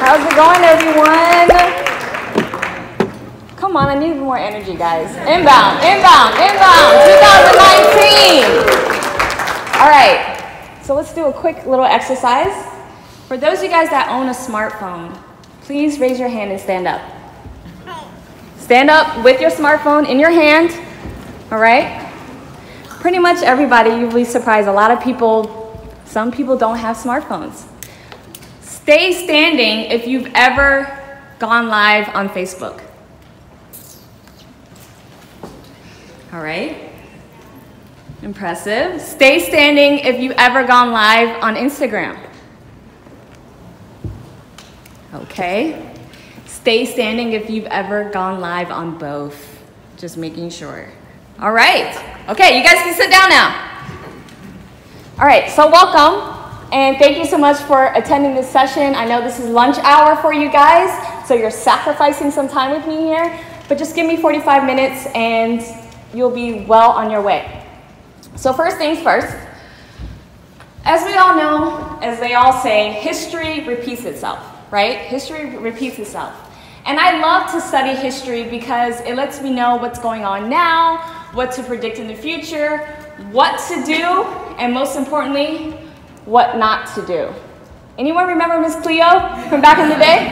How's it going, everyone? Come on, I need more energy, guys. Inbound, inbound, inbound, 2019. All right, so let's do a quick little exercise. For those of you guys that own a smartphone, please raise your hand and stand up. Stand up with your smartphone in your hand, all right? Pretty much everybody, you'll be surprised, a lot of people, some people don't have smartphones. Stay standing if you've ever gone live on Facebook. All right, impressive. Stay standing if you've ever gone live on Instagram. Okay, stay standing if you've ever gone live on both. Just making sure. All right, okay, you guys can sit down now. All right, so welcome. And thank you so much for attending this session. I know this is lunch hour for you guys, so you're sacrificing some time with me here. But just give me 45 minutes and you'll be well on your way. So first things first, as we all know, as they all say, history repeats itself, right? History repeats itself. And I love to study history because it lets me know what's going on now, what to predict in the future, what to do, and most importantly, what not to do. Anyone remember Miss Cleo from back in the day?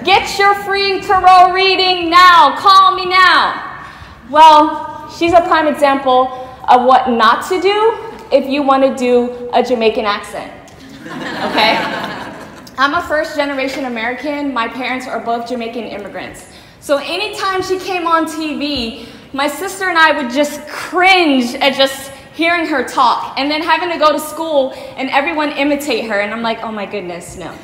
Get your free tarot reading now. Call me now. Well, she's a prime example of what not to do if you want to do a Jamaican accent. Okay? I'm a first-generation American. My parents are both Jamaican immigrants. So anytime she came on TV, my sister and I would just cringe at just hearing her talk, and then having to go to school and everyone imitate her, and I'm like, oh my goodness, no.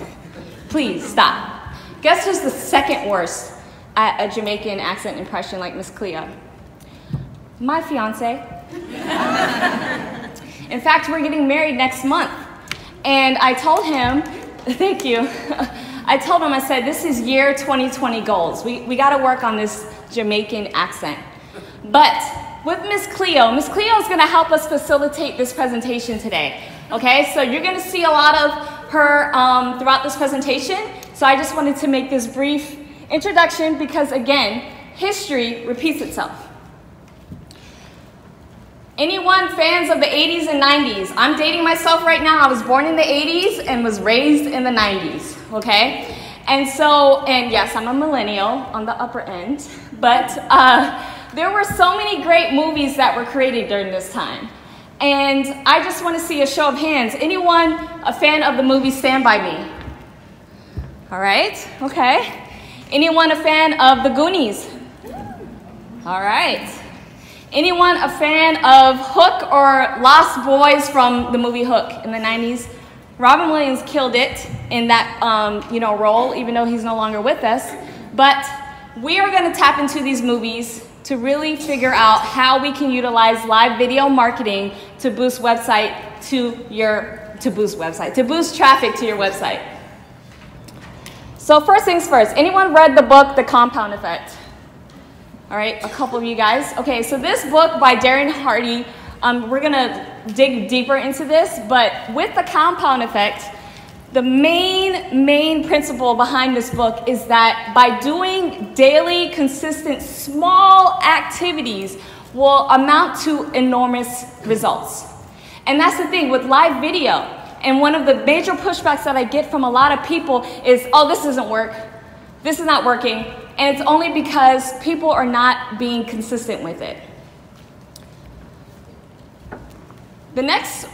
Please, stop. Guess who's the second worst at a Jamaican accent impression like Miss Cleo? My fiance. In fact, we're getting married next month, and I told him, thank you, I told him, I said, this is year 2020 goals. We gotta work on this Jamaican accent. But with Miss Cleo is going to help us facilitate this presentation today. Okay, so you're going to see a lot of her throughout this presentation. So I just wanted to make this brief introduction because, again, history repeats itself. Anyone fans of the 80s and 90s? I'm dating myself right now. I was born in the 80s and was raised in the 90s. Okay, and yes, I'm a millennial on the upper end, but there were so many great movies that were created during this time. And I just want to see a show of hands. Anyone a fan of the movie Stand By Me? All right, okay. Anyone a fan of The Goonies? All right. Anyone a fan of Hook or Lost Boys from the movie Hook in the 90s? Robin Williams killed it in that role, even though he's no longer with us. But we are going to tap into these movies to really figure out how we can utilize live video marketing to boost boost traffic to your website. So first things first, anyone read the book, The Compound Effect? All right, a couple of you guys. Okay, so this book by Darren Hardy, we're gonna dig deeper into this, but with The Compound Effect, the main principle behind this book is that by doing daily, consistent, small activities will amount to enormous results. And that's the thing with live video. And one of the major pushbacks that I get from a lot of people is, oh, this doesn't work. This is not working. And it's only because people are not being consistent with it. The next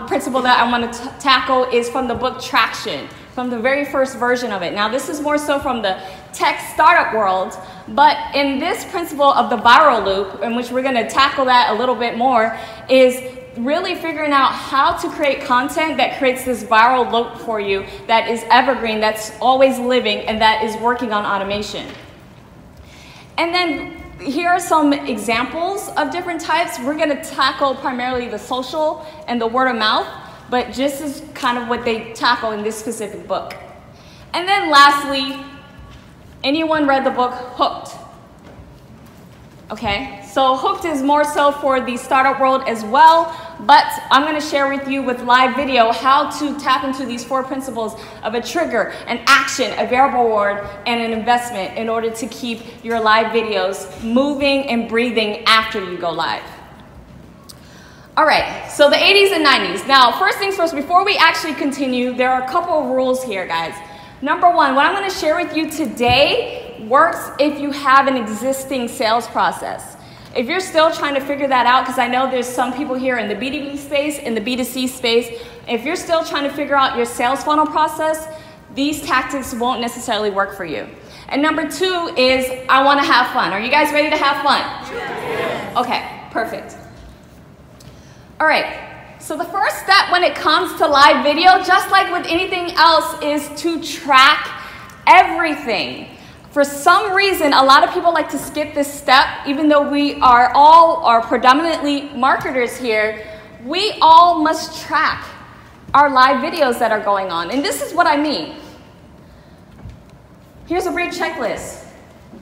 principle that I want to tackle is from the book Traction, from the very first version of it. Now, this is more so from the tech startup world, but in this principle of the viral loop, in which we're going to tackle that a little bit more, is really figuring out how to create content that creates this viral loop for you that is evergreen, that's always living, and that is working on automation. And then here are some examples of different types. We're going to tackle primarily the social and the word of mouth, but just as kind of what they tackle in this specific book. And then lastly, anyone read the book Hooked? Okay, so Hooked is more so for the startup world as well, but I'm going to share with you with live video how to tap into these 4 principles of a trigger, an action, a variable reward, and an investment in order to keep your live videos moving and breathing after you go live. All right, so the 80s and 90s. Now, first things first, before we actually continue, there are a couple of rules here, guys. Number 1, what I'm going to share with you today works if you have an existing sales process. If you're still trying to figure that out, because I know there's some people here in the B2B space, in the B2C space, if you're still trying to figure out your sales funnel process, these tactics won't necessarily work for you. And number 2 is I want to have fun. Are you guys ready to have fun? Yes. Okay, perfect. All right, so the first step when it comes to live video, just like with anything else, is to track everything. For some reason, a lot of people like to skip this step, even though we are predominantly marketers here. We all must track our live videos that are going on. And this is what I mean. Here's a brief checklist.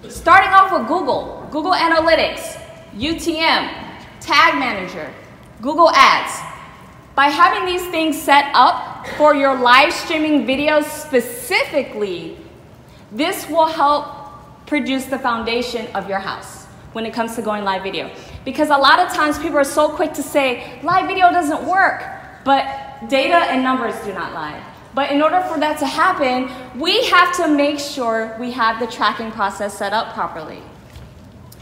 Starting off with Google Analytics, UTM, Tag Manager, Google Ads. By having these things set up for your live streaming videos specifically, this will help produce the foundation of your house when it comes to going live video. Because a lot of times people are so quick to say, live video doesn't work, but data and numbers do not lie. But in order for that to happen, we have to make sure we have the tracking process set up properly.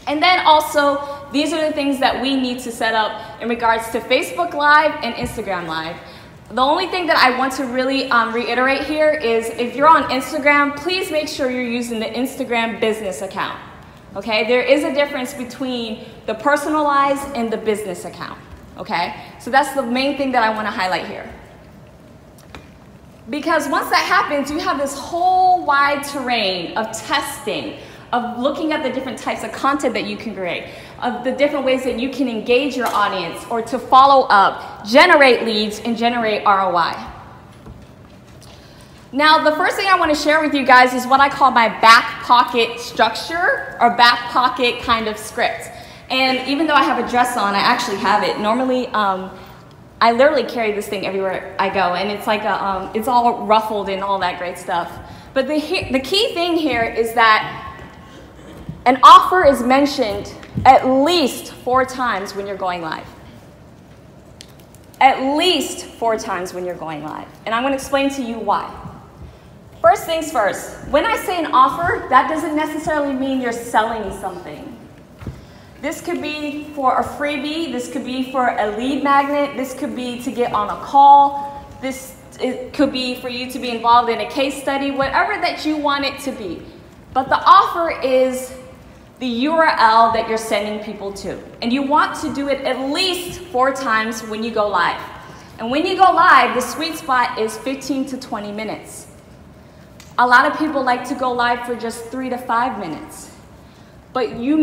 And then also, these are the things that we need to set up in regards to Facebook Live and Instagram Live. The only thing that I want to really reiterate here is if you're on Instagram, please make sure you're using the Instagram business account. Okay, there is a difference between the personalized and the business account. Okay, so that's the main thing that I want to highlight here. Because once that happens, you have this whole wide terrain of testing, of looking at the different types of content that you can create, of the different ways that you can engage your audience or to follow up, generate leads, and generate ROI. Now, the first thing I want to share with you guys is what I call my back pocket structure or back pocket kind of script. And even though I have a dress on, I actually have it. Normally, I literally carry this thing everywhere I go, and it's like it's all ruffled and all that great stuff. But the key thing here is that an offer is mentioned at least 4 times when you're going live. At least 4 times when you're going live. And I'm going to explain to you why. First things first, when I say an offer, that doesn't necessarily mean you're selling something. This could be for a freebie, this could be for a lead magnet, this could be to get on a call, it could be for you to be involved in a case study, whatever that you want it to be. But the offer is the URL that you're sending people to. And you want to do it at least 4 times when you go live. And when you go live, the sweet spot is 15 to 20 minutes. A lot of people like to go live for just 3 to 5 minutes. But you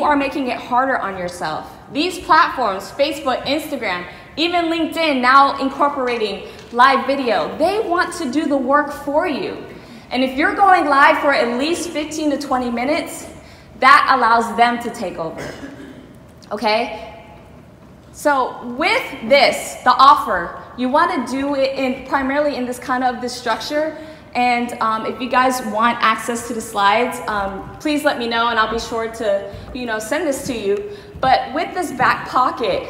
are making it harder on yourself. These platforms, Facebook, Instagram, even LinkedIn, now incorporating live video, they want to do the work for you. And if you're going live for at least 15 to 20 minutes, that allows them to take over, okay? So with this, the offer, you want to do it primarily in this kind of this structure. And if you guys want access to the slides, please let me know and I'll be sure to, send this to you. But with this back pocket,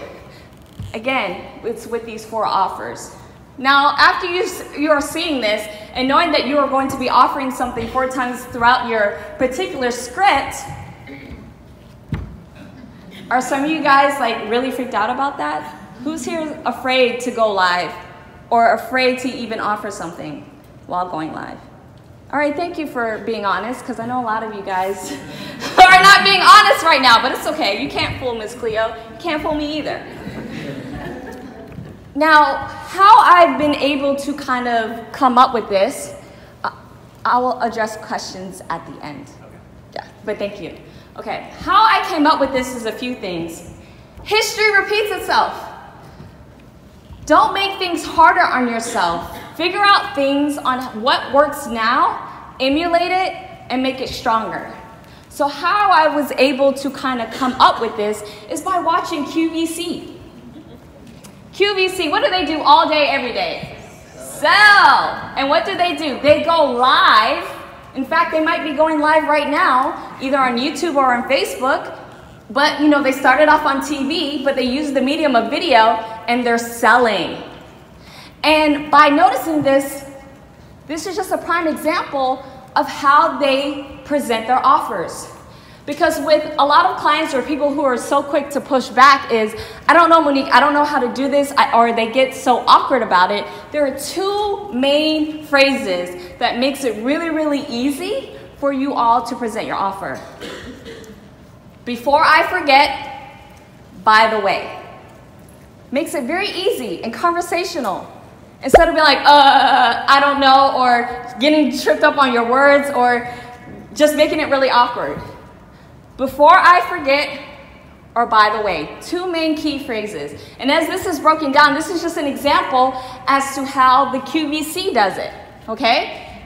again, it's with these 4 offers. Now, after you are seeing this and knowing that you are going to be offering something 4 times throughout your particular script, are some of you guys like really freaked out about that? Who's here afraid to go live or afraid to even offer something while going live? All right, thank you for being honest, because I know a lot of you guys are not being honest right now, but it's okay. You can't fool Miss Cleo. You can't fool me either. Now, how I've been able to kind of come up with this, I will address questions at the end. Okay. Yeah, but thank you. Okay, how I came up with this is a few things. History repeats itself. Don't make things harder on yourself. Figure out things on what works now, emulate it, and make it stronger. So how I was able to kind of come up with this is by watching QVC. QVC, what do they do all day, every day? Sell. And what do? They go live. In fact, they might be going live right now, either on YouTube or on Facebook. But, you know, they started off on TV, but they use the medium of video, and they're selling. And by noticing this is just a prime example of how they present their offers. Because with a lot of clients or people who are so quick to push back is, I don't know, Monique, I don't know how to do this, or they get so awkward about it. There are two main phrases that makes it really, really easy for you all to present your offer. Before I forget, by the way. Makes it very easy and conversational. Instead of being like, I don't know, or getting tripped up on your words, or just making it really awkward. Before I forget, or by the way, two main key phrases. And as this is broken down, this is just an example as to how the QVC does it, okay?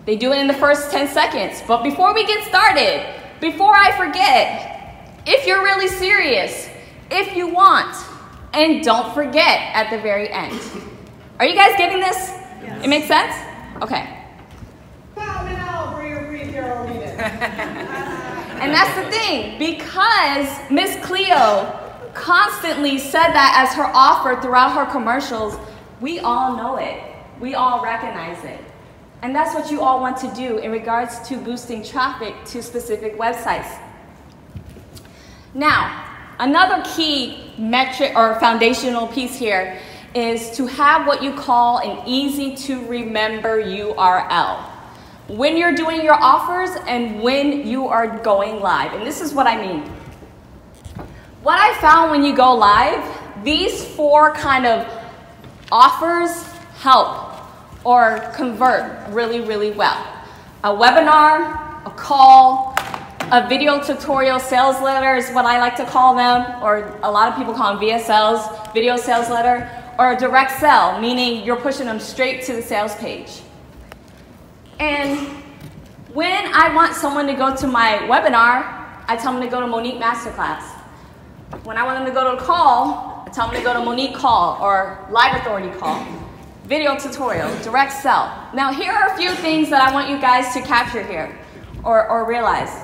They do it in the first 10 seconds. But before we get started, before I forget, if you're really serious, if you want, and don't forget at the very end. Are you guys getting this? Yes. It makes sense? Okay. And that's the thing, because Miss Cleo constantly said that as her offer throughout her commercials, we all know it. We all recognize it. And that's what you all want to do in regards to boosting traffic to specific websites. Now, another key metric or foundational piece here is to have what you call an easy to remember URL when you're doing your offers and when you are going live. And this is what I mean. What I found when you go live, these four kind of offers help or convert really, really well. A webinar, a call, a video tutorial sales letter is what I like to call them, or a lot of people call them VSLs, video sales letter, or a direct sell, meaning you're pushing them straight to the sales page. And when I want someone to go to my webinar, I tell them to go to Monique Masterclass. When I want them to go to a call, I tell them to go to Monique Call or Live Authority Call. Video tutorial, direct sell. Now here are a few things that I want you guys to capture here or realize.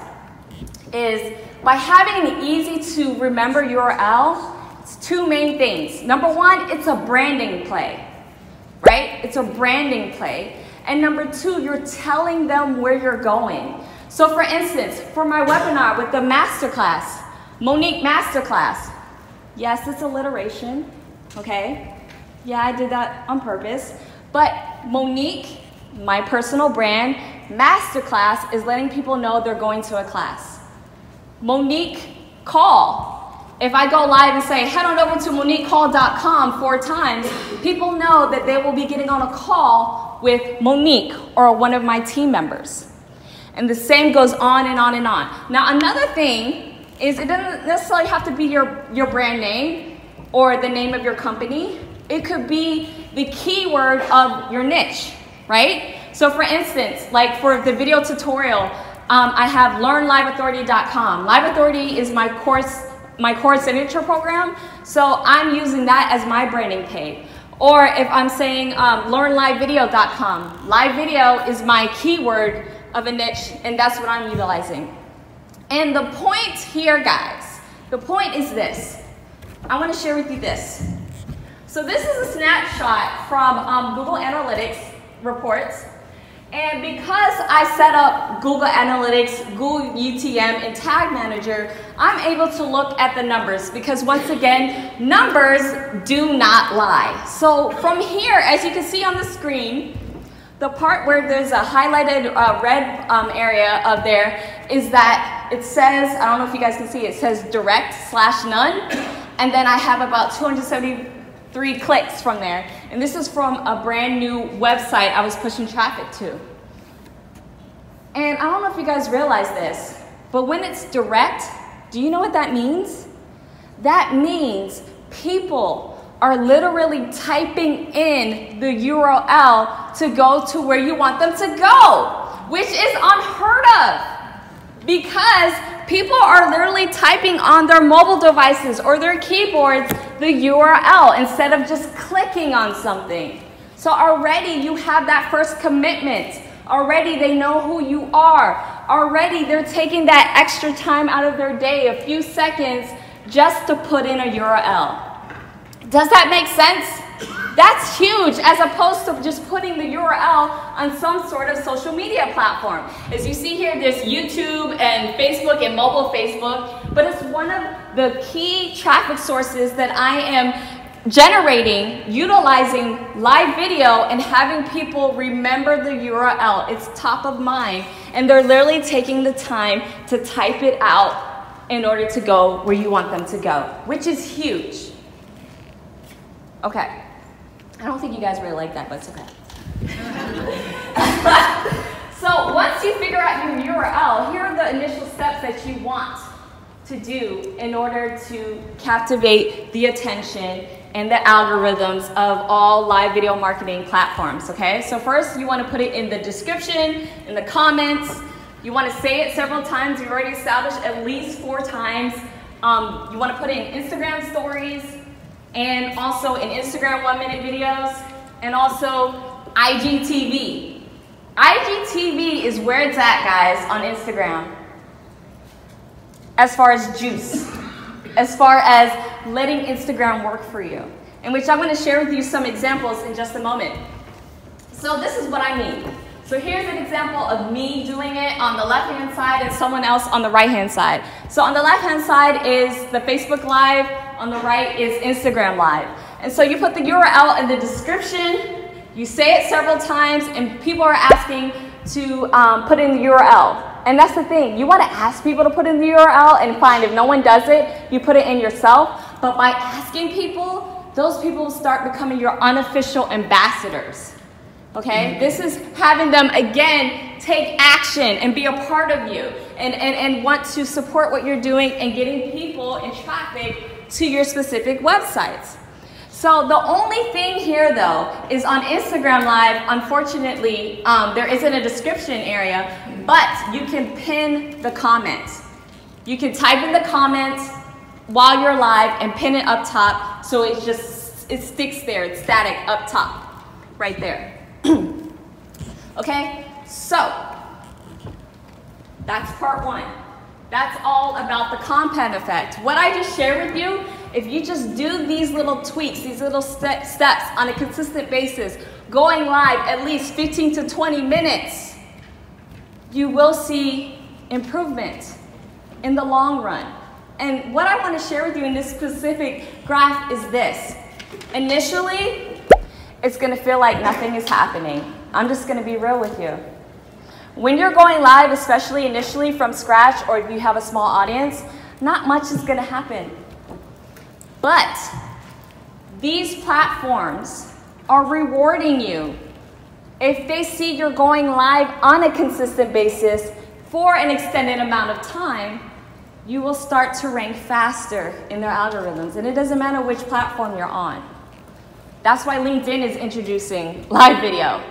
Is by having an easy to remember URL, it's two main things. Number one, it's a branding play, right? It's a branding play. And number two, you're telling them where you're going. So for instance, for my webinar with the masterclass, Monique Masterclass. Yes, it's alliteration, okay? Yeah, I did that on purpose. But Monique, my personal brand, Masterclass is letting people know they're going to a class. Monique Call. If I go live and say, head on over to moniquecall.com 4 times, people know that they will be getting on a call with Monique or one of my team members. And the same goes on and on and on. Now, another thing is it doesn't necessarily have to be your brand name or the name of your company. It could be the keyword of your niche, right? So for instance, like for the video tutorial, I have learnliveauthority.com. Live Authority is my core signature program, so I'm using that as my branding page. Or if I'm saying learnlivevideo.com, live video is my keyword of a niche, and that's what I'm utilizing. And the point here, guys, the point is this. I want to share with you this. So this is a snapshot from Google Analytics reports. And because I set up Google Analytics, Google UTM, and Tag Manager, I'm able to look at the numbers because once again, numbers do not lie. So from here, as you can see on the screen, the part where there's a highlighted red area up there is that it says, I don't know if you guys can see, it says direct/none. And then I have about 273 clicks from there. And this is from a brand new website I was pushing traffic to. And I don't know if you guys realize this, but when it's direct, do you know what that means? That means people are literally typing in the URL to go to where you want them to go, which is unheard of because People are literally typing on their mobile devices or their keyboards the URL instead of just clicking on something. So already you have that first commitment. Already they know who you are. Already they're taking that extra time out of their day, a few seconds, just to put in a URL. Does that make sense? That's huge, as opposed to just putting the URL on some sort of social media platform. As you see here, there's YouTube and Facebook and mobile Facebook, but it's one of the key traffic sources that I am generating, utilizing live video and having people remember the URL. It's top of mind, and they're literally taking the time to type it out in order to go where you want them to go, which is huge. Okay. I don't think you guys really like that, but it's okay. So once you figure out your URL, here are the initial steps that you want to do in order to captivate the attention and the algorithms of all live video marketing platforms, okay? So first, you want to put it in the description, in the comments. You want to say it several times. You've already established at least 4 times. You want to put it in Instagram stories, and also in Instagram 1-minute videos, and also IGTV. IGTV is where it's at, guys, on Instagram. As far as juice, as far as letting Instagram work for you, in which I'm going to share with you some examples in just a moment. So this is what I mean. So here's an example of me doing it on the left-hand side and someone else on the right-hand side. So on the left-hand side is the Facebook Live, on the right is Instagram Live. And so you put the URL in the description, you say it several times, and people are asking to put in the URL. And that's the thing, you want to ask people to put in the URL, and fine, if no one does it, you put it in yourself. But by asking people, those people start becoming your unofficial ambassadors. Okay, this is having them again take action and be a part of you and want to support what you're doing and getting people and traffic to your specific websites. So the only thing here though is on Instagram Live, unfortunately, there isn't a description area, but you can pin the comments. You can type in the comments while you're live and pin it up top so it sticks there, it's static up top, right there. Okay, so that's part 1. That's all about the compound effect. What I just shared with you, if you just do these little tweaks, these little steps on a consistent basis, going live at least 15 to 20 minutes, you will see improvement in the long run. And what I want to share with you in this specific graph is this. Initially, it's going to feel like nothing is happening. I'm just going to be real with you. When you're going live, especially initially from scratch, or if you have a small audience, not much is going to happen. But these platforms are rewarding you. If they see you're going live on a consistent basis for an extended amount of time, you will start to rank faster in their algorithms. And it doesn't matter which platform you're on. That's why LinkedIn is introducing live video,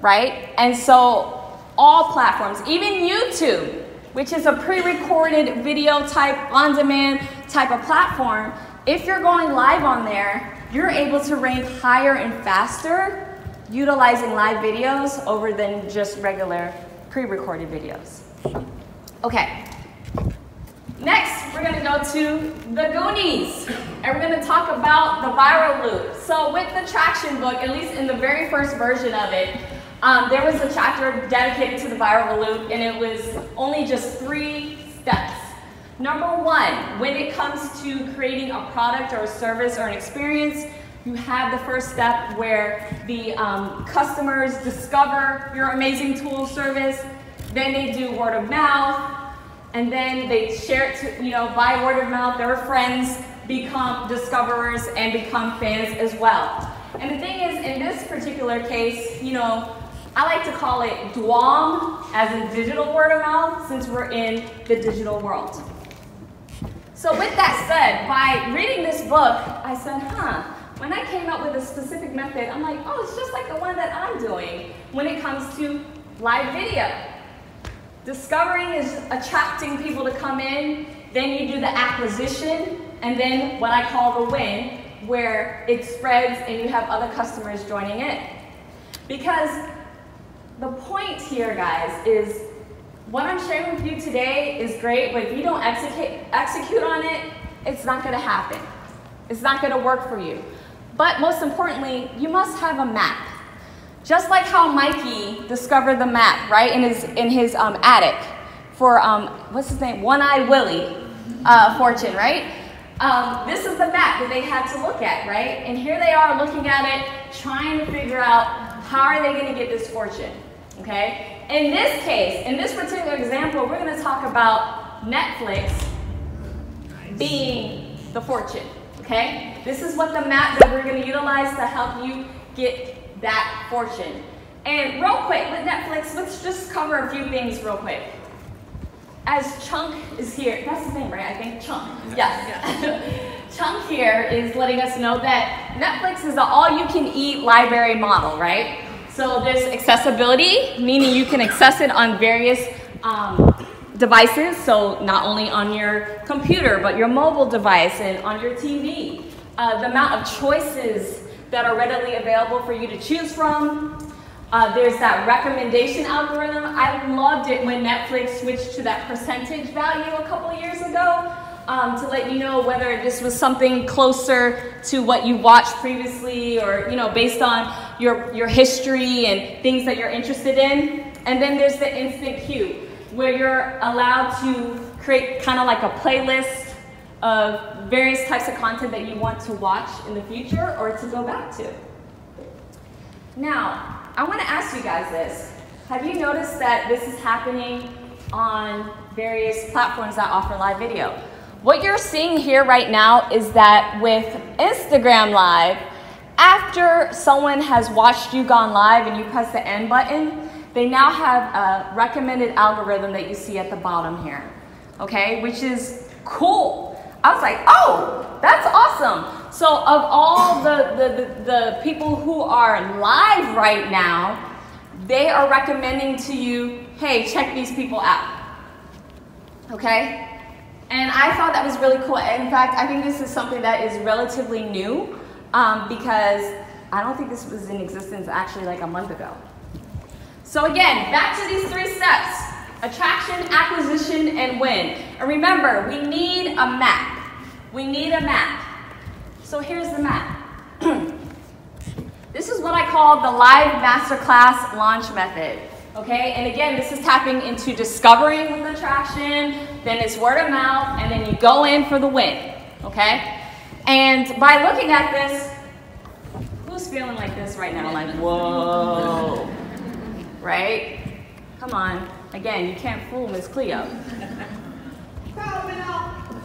right? And so all platforms, even YouTube, which is a pre-recorded video type, on-demand type of platform, if you're going live on there, you're able to rank higher and faster utilizing live videos over than just regular pre-recorded videos. Okay. Next, we're going to go to the Goonies, and we're going to talk about the viral loop. So with the traction book, at least in the very first version of it, there was a chapter dedicated to the viral loop, and it was only just 3 steps. Number 1, when it comes to creating a product or a service or an experience, you have the first step where the customers discover your amazing tool or service, then they do word of mouth, and then they share it to, by word of mouth, their friends become discoverers and become fans as well. And the thing is, in this particular case, I like to call it DWOM, as in digital word of mouth, since we're in the digital world. So with that said, by reading this book, I said, when I came up with a specific method, I'm like, oh, it's just like the one that I'm doing when it comes to live video. discovering is attracting people to come in. Then you do the acquisition, and then what I call the win, where it spreads and you have other customers joining in. Because the point here, guys, is what I'm sharing with you today is great, but if you don't execute on it, it's not going to happen. It's not going to work for you. But most importantly, you must have a map. Just like how Mikey discovered the map, right, in his attic for, what's his name, One-Eyed Willie fortune, right? This is the map that they had to look at, right? And here they are looking at it, trying to figure out how are they going to get this fortune, okay? In this case, in this particular example, we're going to talk about Netflix being the fortune, okay? This is what the map that we're going to utilize to help you get that fortune. And real quick, with Netflix, let's just cover a few things real quick. As Chunk is here, that's his name, right? I think Chunk. Yes. Chunk here is letting us know that Netflix is an all-you-can-eat library model, right? So there's accessibility, meaning you can access it on various devices. So not only on your computer, but your mobile device and on your TV. The amount of choices that are readily available for you to choose from. There's that recommendation algorithm. I loved it when Netflix switched to that percentage value a couple of years ago to let you know whether this was something closer to what you watched previously or, you know, based on your history and things that you're interested in. And then there's the instant queue, where you're allowed to create kind of like a playlist of various types of content that you want to watch in the future or to go back to. Now, I want to ask you guys this. Have you noticed that this is happening on various platforms that offer live video? What you're seeing here right now is that with Instagram Live, after someone has watched you gone live and you press the end button, they now have a recommended algorithm that you see at the bottom here, okay, which is cool. I was like, oh, that's awesome. So of all the people who are live right now, they are recommending to you, hey, check these people out, okay? And I thought that was really cool. In fact, I think this is something that is relatively new because I don't think this was in existence actually like a month ago. So again, back to these 3 steps: attraction, acquisition, and win. And remember, we need a map. We need a map. So here's the map. This is what I call the live masterclass launch method. Okay, and again, this is tapping into discovering with attraction, then it's word of mouth, and then you go in for the win. Okay, and by looking at this, who's feeling like this right now? Like, whoa, right? Come on. Again, you can't fool Miss Cleo.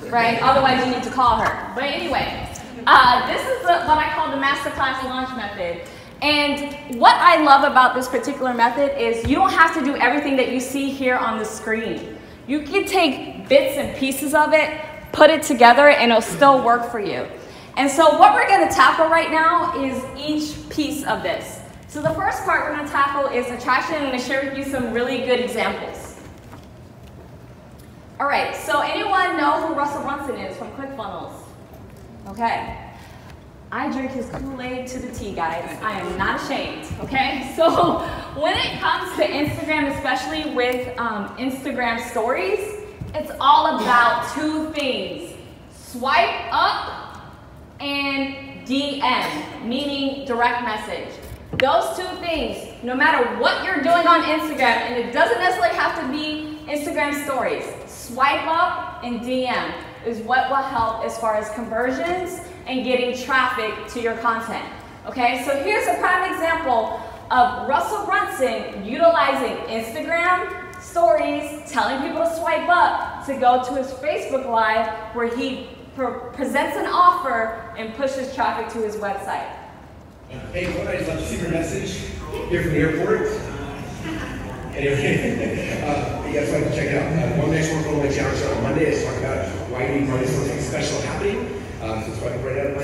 Right? Otherwise, you need to call her. But anyway, this is what I call the masterclass launch method. And what I love about this particular method is you don't have to do everything that you see here on the screen. You can take bits and pieces of it, put it together, and it'll still work for you. And so what we're going to tackle right now is each piece of this. So the first part we're going to tackle is attraction. I'm going to share with you some really good examples. All right, so anyone know who Russell Brunson is from ClickFunnels? Okay. I drink his Kool-Aid to the T, guys. I am not ashamed, okay? So when it comes to Instagram, especially with Instagram stories, it's all about 2 things: swipe up and DM, meaning direct message. Those 2 things, no matter what you're doing on Instagram, and it doesn't necessarily have to be Instagram stories, swipe up and DM is what will help as far as conversions and getting traffic to your content. Okay, so here's a prime example of Russell Brunson utilizing Instagram stories, telling people to swipe up to go to his Facebook Live where he presents an offer and pushes traffic to his website. Hey, everyone, I just left a secret message here from the airport. Anyway, you guys want to check it out. One next one my challenge on Monday is talk about why you need money, something special happening. So it's right out of my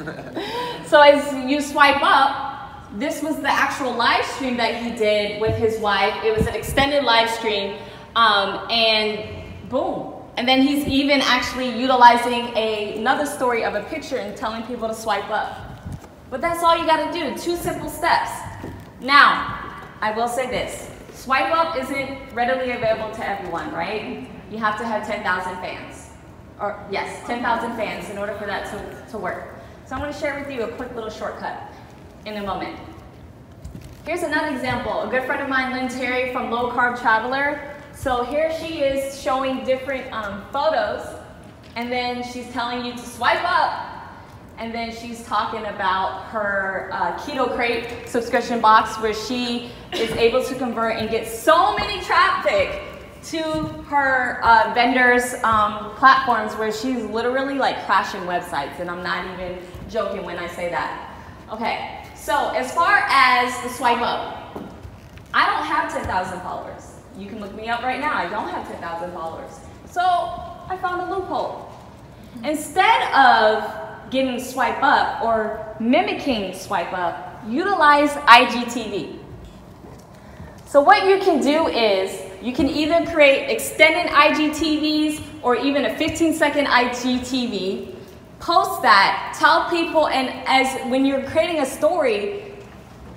head. So as you swipe up, this was the actual live stream that he did with his wife. It was an extended live stream, and boom. And then he's even actually utilizing another story of a picture and telling people to swipe up. But that's all you gotta do, 2 simple steps. Now, I will say this, swipe up isn't readily available to everyone, right? You have to have 10,000 fans. Or yes, 10,000 fans in order for that to work. So I'm gonna share with you a quick little shortcut in a moment. Here's another example. A good friend of mine, Lynn Terry from Low Carb Traveler. So here she is showing different photos, and then she's telling you to swipe up, and then she's talking about her Keto Crate subscription box where she is able to convert and get so many traffic to her vendors' platforms where she's literally like crashing websites, and I'm not even joking when I say that. Okay, so as far as the swipe up, I don't have 10,000 followers. You can look me up right now. I don't have 10,000 followers. So I found a loophole. Instead of getting swipe up or mimicking swipe up, utilize IGTV. So what you can do is you can either create extended IGTVs or even a 15-second IGTV, post that, tell people, and as when you're creating a story,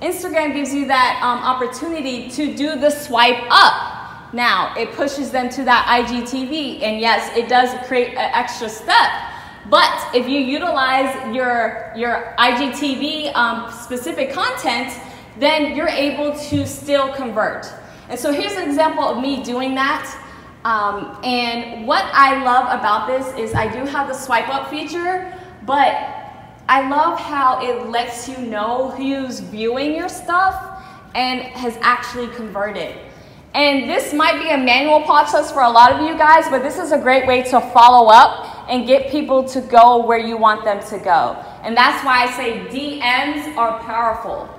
Instagram gives you that opportunity to do the swipe up. Now, it pushes them to that IGTV, and yes, it does create an extra step. But if you utilize your IGTV specific content, then you're able to still convert. And so here's an example of me doing that. And what I love about this is I do have the swipe up feature, but I love how it lets you know who's viewing your stuff and has actually converted. And this might be a manual process for a lot of you guys, but this is a great way to follow up and get people to go where you want them to go. And that's why I say DMs are powerful.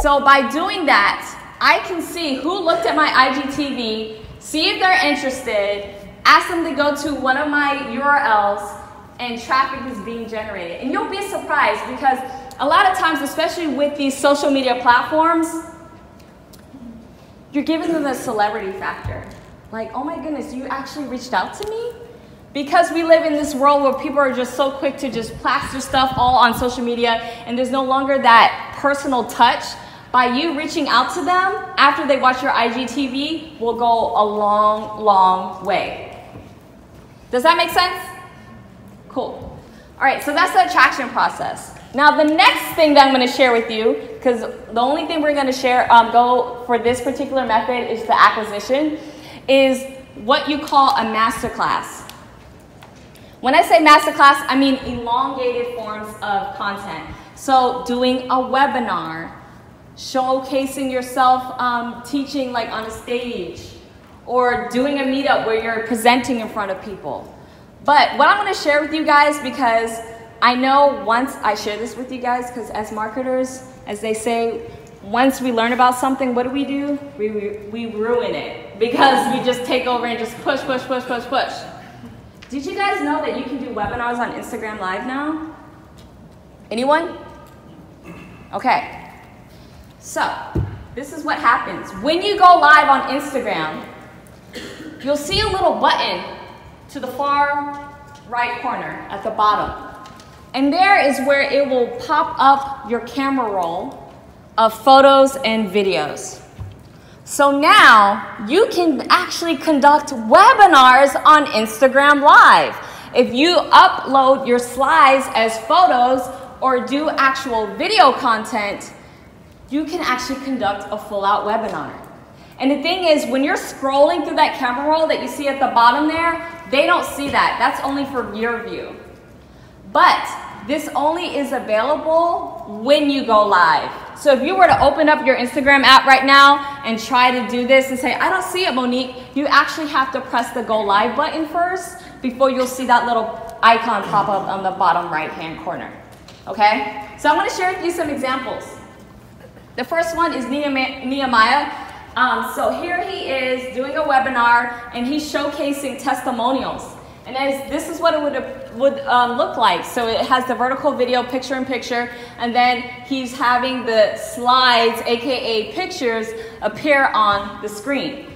So by doing that, I can see who looked at my IGTV, see if they're interested, ask them to go to one of my URLs, and traffic is being generated. And you'll be surprised because a lot of times, especially with these social media platforms, you're giving them the celebrity factor. Like, oh my goodness, you actually reached out to me? Because we live in this world where people are just so quick to just plaster stuff all on social media, and there's no longer that personal touch. By you reaching out to them after they watch your IGTV will go a long, long way. Does that make sense? Cool. All right, so that's the attraction process. Now the next thing that I'm going to share with you, because the only thing we're going to share, go for this particular method is the acquisition, is what you call a masterclass. When I say masterclass, I mean elongated forms of content. So doing a webinar, showcasing yourself teaching like on a stage, or doing a meetup where you're presenting in front of people. But what I'm going to share with you guys, because I know once I share this with you guys, because as marketers, as they say, once we learn about something, what do? We ruin it, because we just take over and just push. Did you guys know that you can do webinars on Instagram Live now? Anyone? Okay. So, this is what happens. When you go live on Instagram, you'll see a little button to the far right corner at the bottom. And there is where it will pop up your camera roll of photos and videos. So now you can actually conduct webinars on Instagram Live. If you upload your slides as photos or do actual video content, you can actually conduct a full-out webinar. And the thing is, when you're scrolling through that camera roll that you see at the bottom there, they don't see that. That's only for your view. But this only is available when you go live. So if you were to open up your Instagram app right now and try to do this and say, I don't see it, Monique, you actually have to press the go live button first before you'll see that little icon pop up on the bottom right-hand corner. Okay? So I'm going to share with you some examples. The first one is Nehemiah. So here he is doing a webinar, and he's showcasing testimonials. And this is what it would would look like. So it has the vertical video, picture in picture, and then he's having the slides, aka pictures, appear on the screen.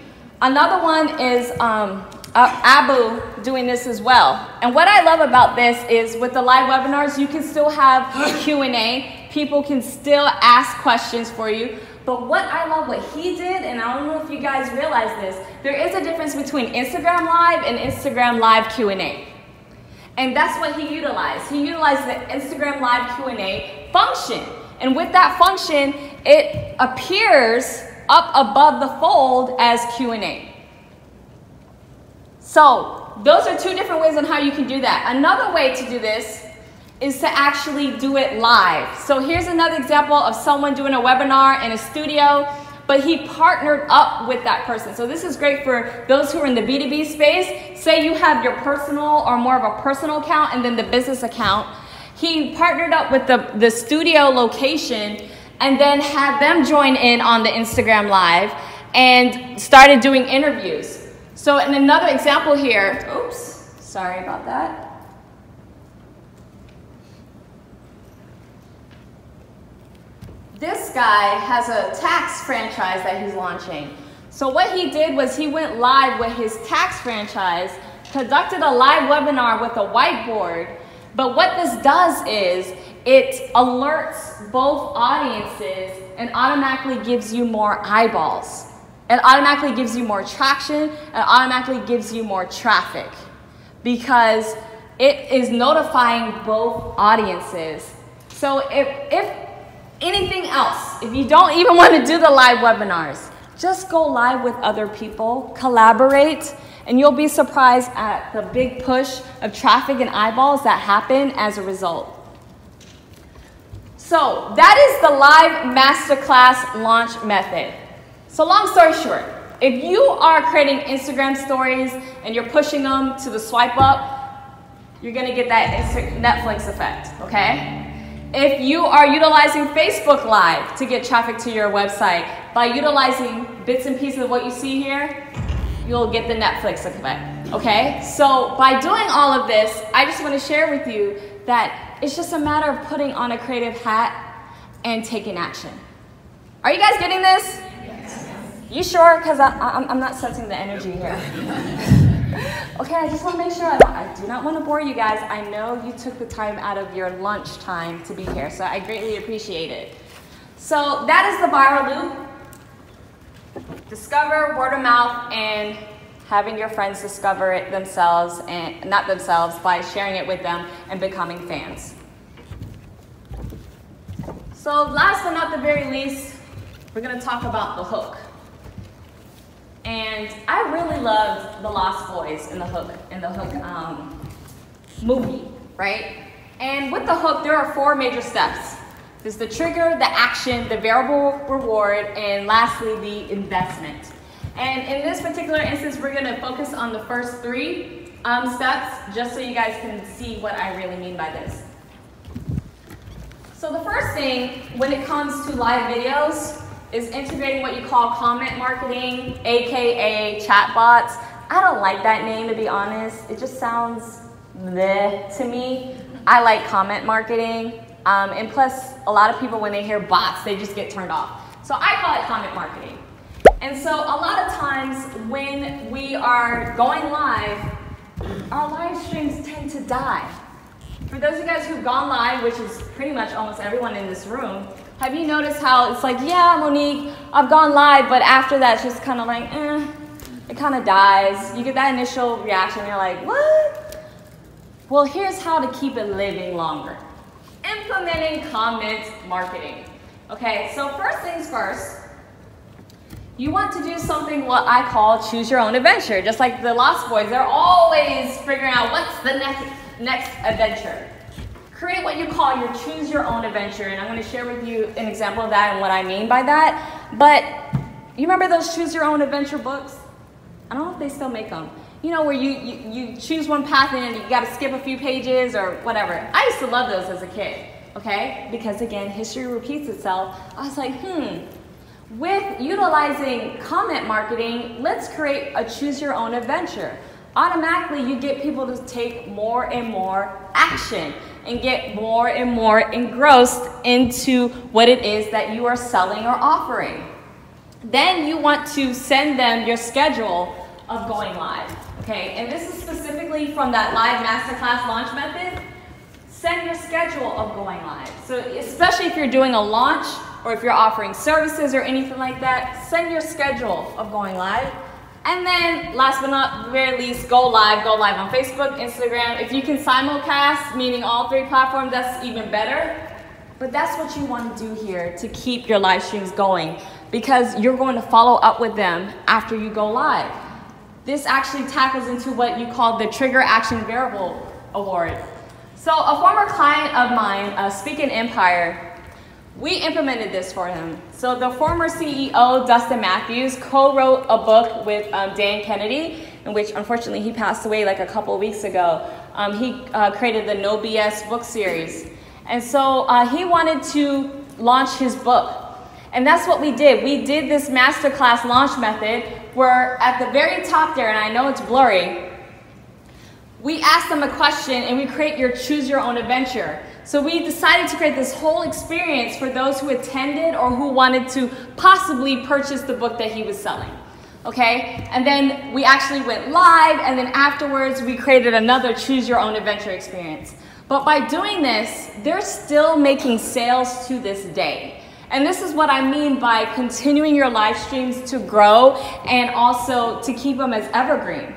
Another one is Abu doing this as well. And what I love about this is with the live webinars, you can still have Q&A. People can still ask questions for you. But what I love what he did, and I don't know if you guys realize this, there is a difference between Instagram Live and Instagram Live Q&A. And that's what he utilized. He utilized the Instagram Live Q&A function. And with that function, it appears up above the fold as Q&A. So those are two different ways on how you can do that. Another way to do this is to actually do it live. So here's another example of someone doing a webinar in a studio, but he partnered up with that person. So this is great for those who are in the B2B space. Say you have your personal or more of a personal account and then the business account. He partnered up with the studio location and then had them join in on the Instagram Live and started doing interviews. So in another example here, oops, sorry about that. This guy has a tax franchise that he's launching. So what he did was he went live with his tax franchise, conducted a live webinar with a whiteboard. But what this does is it alerts both audiences and automatically gives you more eyeballs. It automatically gives you more traction and automatically gives you more traffic because it is notifying both audiences. So if anything else, if you don't even want to do the live webinars, just go live with other people, collaborate, and you'll be surprised at the big push of traffic and eyeballs that happen as a result. So that is the live masterclass launch method. So long story short, if you are creating Instagram stories and you're pushing them to the swipe up, you're gonna get that Netflix effect, okay? If you are utilizing Facebook Live to get traffic to your website, by utilizing bits and pieces of what you see here, you'll get the Netflix effect, okay? So by doing all of this, I just want to share with you that it's just a matter of putting on a creative hat and taking action. Are you guys getting this? Yes. You sure? Because I'm not sensing the energy here. Okay, I just want to make sure, I do not want to bore you guys. I know you took the time out of your lunch time to be here, so I greatly appreciate it. So that is the viral loop. Discover, word of mouth, and having your friends discover it themselves, and not themselves, by sharing it with them and becoming fans. So last but not the very least, we're going to talk about the hook. And I really loved The Lost Boys in the Hook movie, right? And with the hook, there are 4 major steps. There's the trigger, the action, the variable reward, and lastly, the investment. And in this particular instance, we're gonna focus on the first 3 steps, just so you guys can see what I really mean by this. So the first thing, when it comes to live videos, is integrating what you call comment marketing, aka chatbots. I don't like that name, to be honest. It just sounds bleh to me. I like comment marketing. And plus, a lot of people, when they hear bots, they just get turned off. So I call it comment marketing. And so a lot of times when we are going live, our live streams tend to die. For those of you guys who've gone live, which is pretty much almost everyone in this room, have you noticed how it's like, yeah, Monique, I've gone live, but after that, it's just kind of like, it kind of dies. You get that initial reaction, you're like, what? Well, here's how to keep it living longer. Implementing comment marketing. Okay, so first things first, you want to do something what I call choose your own adventure. Just like the Lost Boys, they're always figuring out what's the next adventure. Create what you call your choose your own adventure, and I'm going to share with you an example of that and what I mean by that. But you remember those choose your own adventure books? I don't know if they still make them. You know, where you choose one path and you got to skip a few pages or whatever. I used to love those as a kid, okay? Because again, history repeats itself. I was like, with utilizing comment marketing, let's create a choose your own adventure. automatically you get people to take more and more action and get more and more engrossed into what it is that you are selling or offering. Then you want to send them your schedule of going live, okay? And this is specifically from that live masterclass launch method. Send your schedule of going live. So especially if you're doing a launch or if you're offering services or anything like that, send your schedule of going live. And then last but not very least, go live on Facebook, Instagram. If you can simulcast, meaning all 3 platforms, that's even better. But that's what you want to do here to keep your live streams going, because you're going to follow up with them after you go live. This actually tackles into what you call the Trigger Action Variable Award. So a former client of mine, Speak in Empire, we implemented this for him. So the former CEO, Dustin Matthews, co-wrote a book with Dan Kennedy, in which unfortunately he passed away like a couple of weeks ago. He created the No BS book series. And so he wanted to launch his book. And that's what we did. We did this masterclass launch method where at the very top there, and I know it's blurry, we asked them a question and we create your choose your own adventure. So we decided to create this whole experience for those who attended or who wanted to possibly purchase the book that he was selling. Okay? And then we actually went live, and then afterwards we created another choose your own adventure experience. But by doing this, they're still making sales to this day. And this is what I mean by continuing your live streams to grow and also to keep them as evergreen.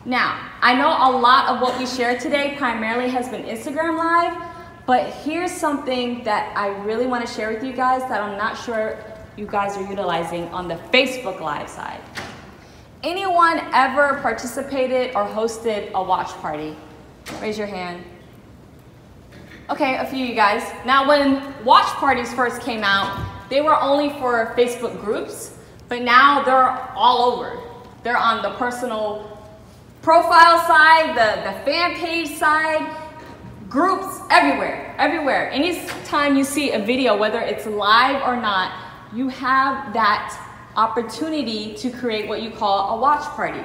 Now, I know a lot of what we shared today primarily has been Instagram Live, but here's something that I really want to share with you guys that I'm not sure you guys are utilizing on the Facebook Live side. Anyone ever participated or hosted a watch party? Raise your hand. Okay, a few of you guys. Now, when watch parties first came out, they were only for Facebook groups, but now they're all over. They're on the personal profile side, the fan page side, groups everywhere, everywhere. Anytime you see a video, whether it's live or not, you have that opportunity to create what you call a watch party.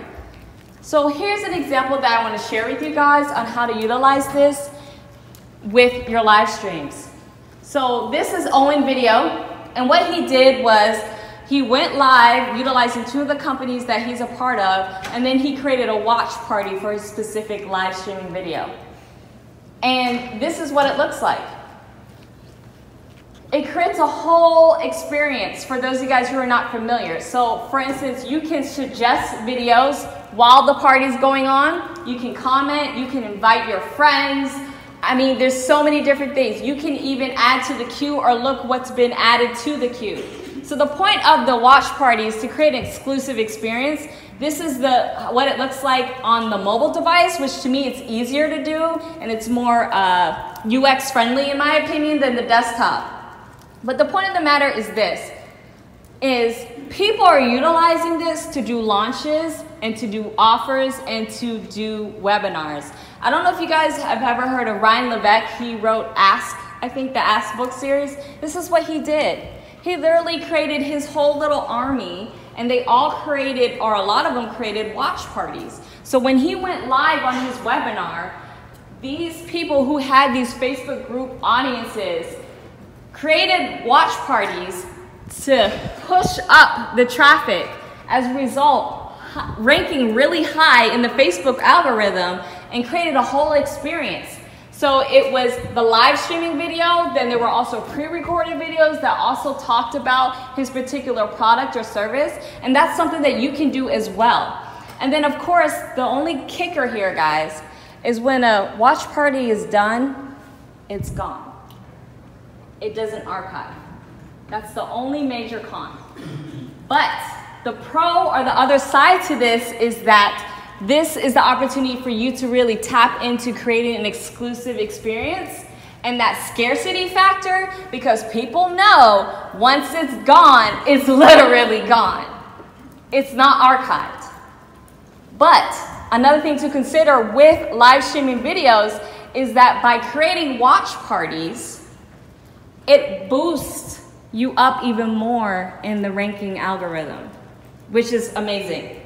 So here's an example that I want to share with you guys on how to utilize this with your live streams. So this is Owen Video, and what he did was he went live utilizing 2 of the companies that he's a part of, and then he created a watch party for his specific live streaming video. And this is what it looks like. It creates a whole experience for those of you guys who are not familiar. So for instance, you can suggest videos while the party's going on. You can comment, you can invite your friends. I mean, there's so many different things. You can even add to the queue or look what's been added to the queue. So the point of the watch party is to create an exclusive experience. This is what it looks like on the mobile device, which to me it's easier to do and it's more UX friendly in my opinion than the desktop. But the point of the matter is this, is people are utilizing this to do launches and to do offers and to do webinars. I don't know if you guys have ever heard of Ryan Levesque. He wrote Ask, I think the Ask book series. This is what he did. He literally created his whole little army, and they all created, or a lot of them created, watch parties. So when he went live on his webinar, these people who had these Facebook group audiences created watch parties to push up the traffic. As a result, ranking really high in the Facebook algorithm and created a whole experience. So it was the live streaming video, then there were also pre-recorded videos that also talked about his particular product or service, and that's something that you can do as well. And then of course, the only kicker here, guys, is when a watch party is done, it's gone. It doesn't archive. That's the only major con. But the pro or the other side to this is that this is the opportunity for you to really tap into creating an exclusive experience and that scarcity factor, because people know once it's gone, it's literally gone. It's not archived. But another thing to consider with live streaming videos is that by creating watch parties, it boosts you up even more in the ranking algorithm, which is amazing.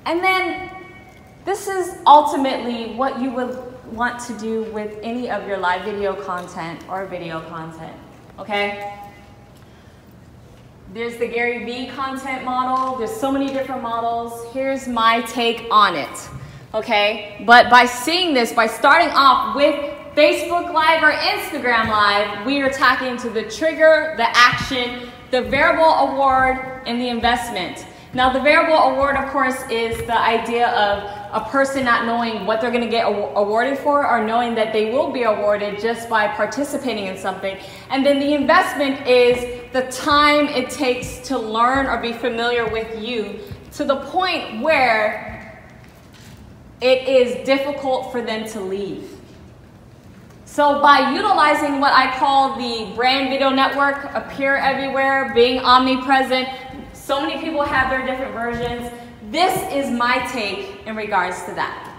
And then this is ultimately what you would want to do with any of your live video content or video content, okay? There's the Gary Vee content model. There's so many different models. Here's my take on it, okay? But by seeing this, by starting off with Facebook Live or Instagram Live, we are tapping into the trigger, the action, the variable award, and the investment. Now, the variable award, of course, is the idea of a person not knowing what they're going to get awarded for, or knowing that they will be awarded just by participating in something. And then the investment is the time it takes to learn or be familiar with you to the point where it is difficult for them to leave. So by utilizing what I call the brand video network, appear everywhere, being omnipresent, so many people have their different versions. This is my take in regards to that.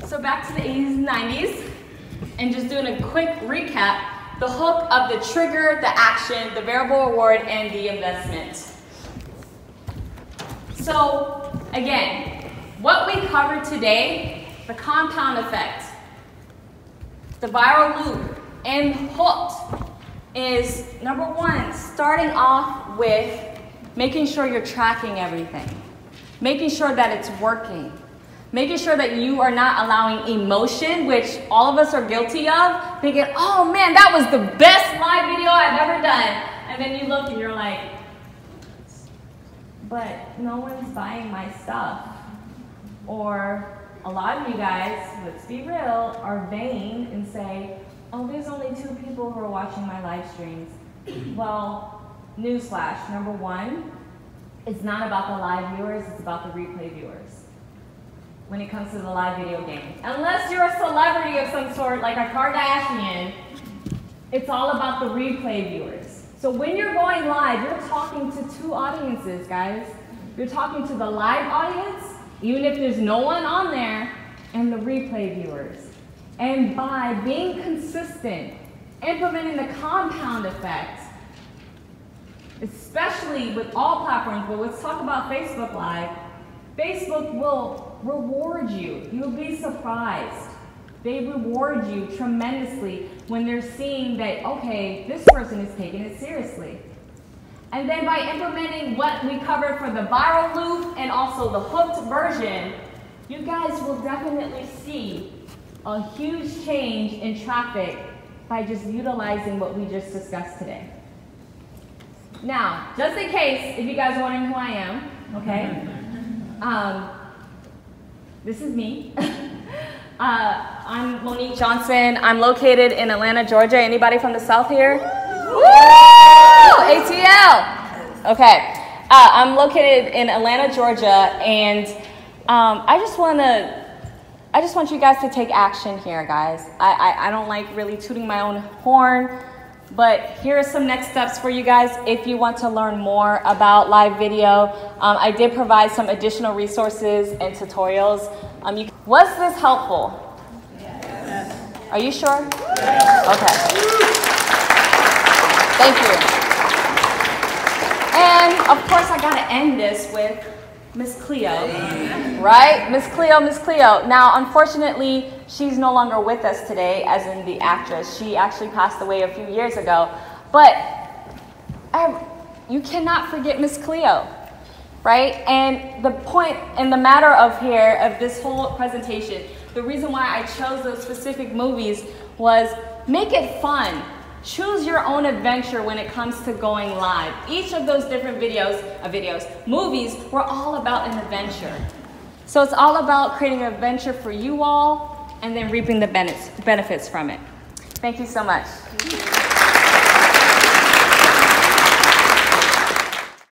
So back to the 80s and 90s, and just doing a quick recap, the hook of the trigger, the action, the variable award, and the investment. So again, what we covered today, the compound effect, the viral loop, and hooked, is number one, starting off with making sure you're tracking everything, making sure that it's working, making sure that you are not allowing emotion, which all of us are guilty of, thinking, oh man, that was the best live video I've ever done. And then you look and you're like, but no one's buying my stuff. Or a lot of you guys, let's be real, are vain and say, oh, there's only 2 people who are watching my live streams. Well, newsflash, number one, it's not about the live viewers, it's about the replay viewers when it comes to the live video game. Unless you're a celebrity of some sort, like a Kardashian, it's all about the replay viewers. So when you're going live, you're talking to 2 audiences, guys. You're talking to the live audience, even if there's no one on there, and the replay viewers. And by being consistent, implementing the compound effect, especially with all platforms, but let's talk about Facebook Live, Facebook will reward you. You'll be surprised. They reward you tremendously when they're seeing that, okay, this person is taking it seriously. And then by implementing what we covered for the viral loop and also the hooked version, you guys will definitely see a huge change in traffic by just utilizing what we just discussed today. Now, just in case, if you guys are wondering who I am, okay, this is me. I'm Monique Johnson. I'm located in Atlanta, Georgia. Anybody from the South here? Woo! ATL. Okay. I'm located in Atlanta, Georgia, and I just want you guys to take action here, guys. I don't like really tooting my own horn, but here are some next steps for you guys if you want to learn more about live video. I did provide some additional resources and tutorials. Was this helpful? Yes. Are you sure? Yes. Okay. Thank you. And of course, I gotta end this with Miss Cleo, right? Miss Cleo, Miss Cleo. Now, unfortunately, she's no longer with us today, as in the actress. She actually passed away a few years ago. But you cannot forget Miss Cleo, right? And the point and the matter of this whole presentation, the reason why I chose those specific movies was make it fun. Choose your own adventure when it comes to going live. Each of those different movies were all about an adventure. So it's all about creating an adventure for you all and then reaping the benefits from it. Thank you so much.